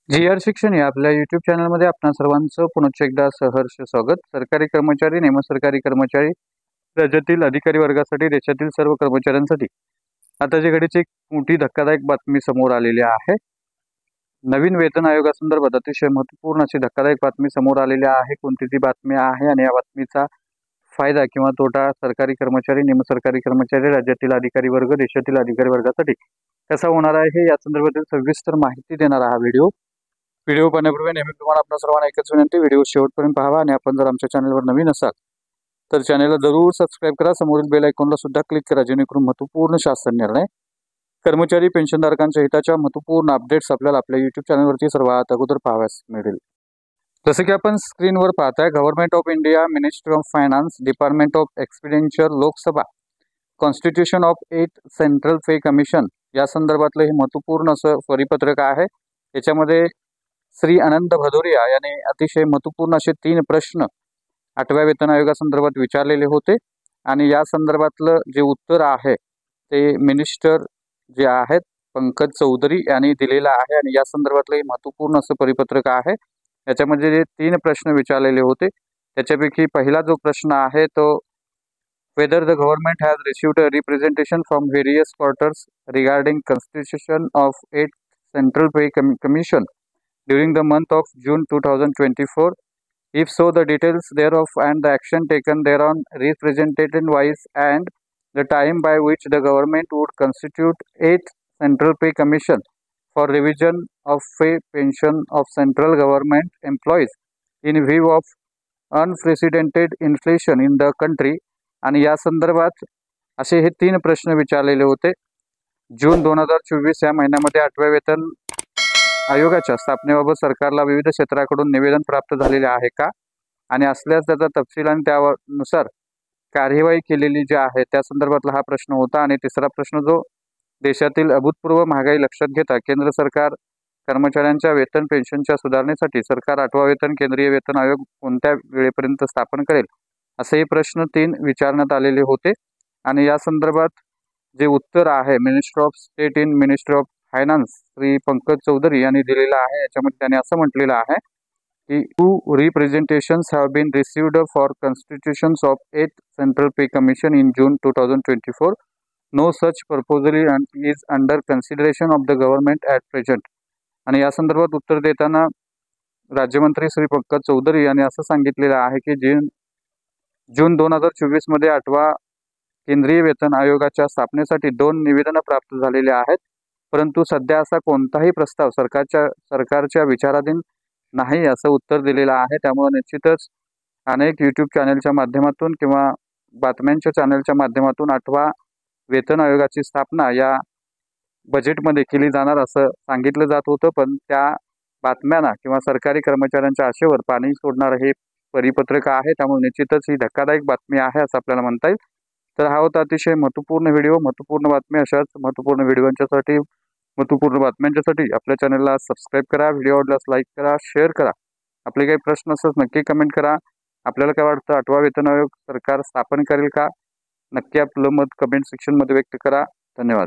G.R.. शिक्षण या आपल्या यूट्यूब चॅनलमध्ये आपणा सर्वांचं पुन्हा एकदा सहर्ष स्वागत। सरकारी कर्मचारी, निमसरकारी कर्मचारी, राज्यातील अधिकारी वर्गासाठी, देशातील सर्व कर्मचाऱ्यांसाठी आता जी घडीची एक मोठी धक्कादायक बातमी समोर आलेली आहे। नवीन वेतन आयोगासंदर्भात अतिशय महत्त्वपूर्ण अशी धक्कादायक बातमी समोर आलेली आहे। कोणती ती बातमी आहे आणि या बातमीचा फायदा किंवा तोटा सरकारी कर्मचारी, निमसरकारी कर्मचारी, राज्यातील अधिकारी वर्ग, देशातील अधिकारी वर्गासाठी कसा होणार आहे या संदर्भातील सविस्तर माहिती देणारा हा व्हिडिओ पाहण्यापूर्वी नेहमी तुम्हाला आपल्या सर्वांना एकच विनंती, व्हिडिओ शेवटपर्यंत पाहावा आणि आपण जर आमच्या चॅनलवर नवीन असाल तर चॅनलला जरूर सबस्क्राइब करा। समोरील बेल आयकॉनला सुद्धा क्लिक करा, जेणेकरून महत्त्वपूर्ण शासन निर्णय, कर्मचारी पेन्शनधारकांच्या हिताच्या महत्त्वपूर्ण अपडेट्स आपल्याला आपल्या यूट्यूब चॅनलवरती सर्वात अगोदर पाहावयास मिळेल। जसे की आपण स्क्रीनवर पाहताय, government of India, ministry of finance, department of expenditure, Lok Sabha, constitution of 8 central pay commission या संदर्भातलं हे महत्त्वपूर्ण असं परिपत्रक आहे। याच्यामध्ये श्री आनंद भदौरिया यांनी अतिशय महत्त्वपूर्ण असे 3 प्रश्न 8व्या वेतन आयोगासंदर्भात विचारलेले होते आणि या संदर्भातलं जे उत्तर आहे ते मिनिस्टर जे आहेत पंकज चौधरी यांनी दिलेलं आहे आणि या संदर्भातलं महत्त्वपूर्ण असं परिपत्रक आहे। याच्यामध्ये जे 3 प्रश्न विचारलेले होते त्याच्यापैकी पहिला जो प्रश्न आहे तो whether the government has received a representation from various quarters regarding constitution of 8 central pay commission during the month of June 2024. If so, the details thereof and the action taken thereon representation wise and the time by which the government would constitute 8 central pay commission for revision of pay pension of central government employees in view of unprecedented inflation in the country. आणि या संदर्भात असे हे 3 प्रश्न विचारलेले होते। जून 2024 या महिन्यामध्ये 8व्या वेतन आयोगाच्या स्थापनेबाबत सरकारला विविध क्षेत्राकडून निवेदन प्राप्त झालेले आहे का आणि असल्यास त्याचा तपशील आणि त्यानुसार कार्यवाही केलेली जी आहे त्या संदर्भातला हा प्रश्न होता। आणि तिसरा प्रश्न जो देशातील अभूतपूर्व महागाई लक्षात घेता केंद्र सरकार कर्मचाऱ्यांच्या वेतन पेन्शनच्या सुधारणेसाठी सरकार 8वा वेतन केंद्रीय वेतन आयोग कोणत्या वेळेपर्यंत स्थापन करेल, असे हे प्रश्न 3 विचारण्यात आलेले होते। आणि या संदर्भात जे उत्तर आहे minister of state in ministry of finance Shri Pankaj Chaudhary यांनी दिलेलं आहे। याच्यामध्ये त्यांनी असं म्हटलेलं आहे की 2 representations have been received for constitutions of 8 central pay commission in June 2024. No such proposal is under consideration of the government at present. आणि या संदर्भात उत्तर देताना राज्यमंत्री श्री पंकज चौधरी यांनी असं सांगितलेलं आहे की जून 2024 मध्ये 8वा केंद्रीय वेतन आयोगाच्या स्थापनेसाठी 2 निवेदनं प्राप्त झालेले आहेत, परंतु सध्या असा कोणताही प्रस्ताव सरकारच्या विचाराधीन नाही असं उत्तर दिलेलं आहे। त्यामुळे निश्चितच अनेक यूट्यूब चॅनलच्या माध्यमातून किंवा बातम्यांच्या चॅनलच्या माध्यमातून 8वा वेतन आयोगाची स्थापना या बजेटमध्ये केली जाणार असं सांगितलं जात होतं, पण त्या बातम्यांना किंवा सरकारी कर्मचाऱ्यांच्या आशेवर पाणी सोडणारं हे परिपत्रक आहे। त्यामुळे निश्चितच ही धक्कादायक बातमी आहे असं आपल्याला म्हणता येईल। तर हा होता अतिशय महत्त्वपूर्ण व्हिडिओ, महत्त्वपूर्ण बातमी। अशाच महत्त्वपूर्ण व्हिडिओंच्यासाठी, महत्त्वपूर्ण बातम्यांच्यासाठी आपल्या चॅनलला सबस्क्राइब करा, व्हिडिओ आवडल्यास लाईक करा, शेअर करा। आपले काही प्रश्न असल्यास नक्की कमेंट करा। आपल्याला काय वाटतं, 8वा वेतन आयोग सरकार स्थापन करेल का? नक्की आपलं मत कमेंट सेक्शनमध्ये व्यक्त करा। धन्यवाद।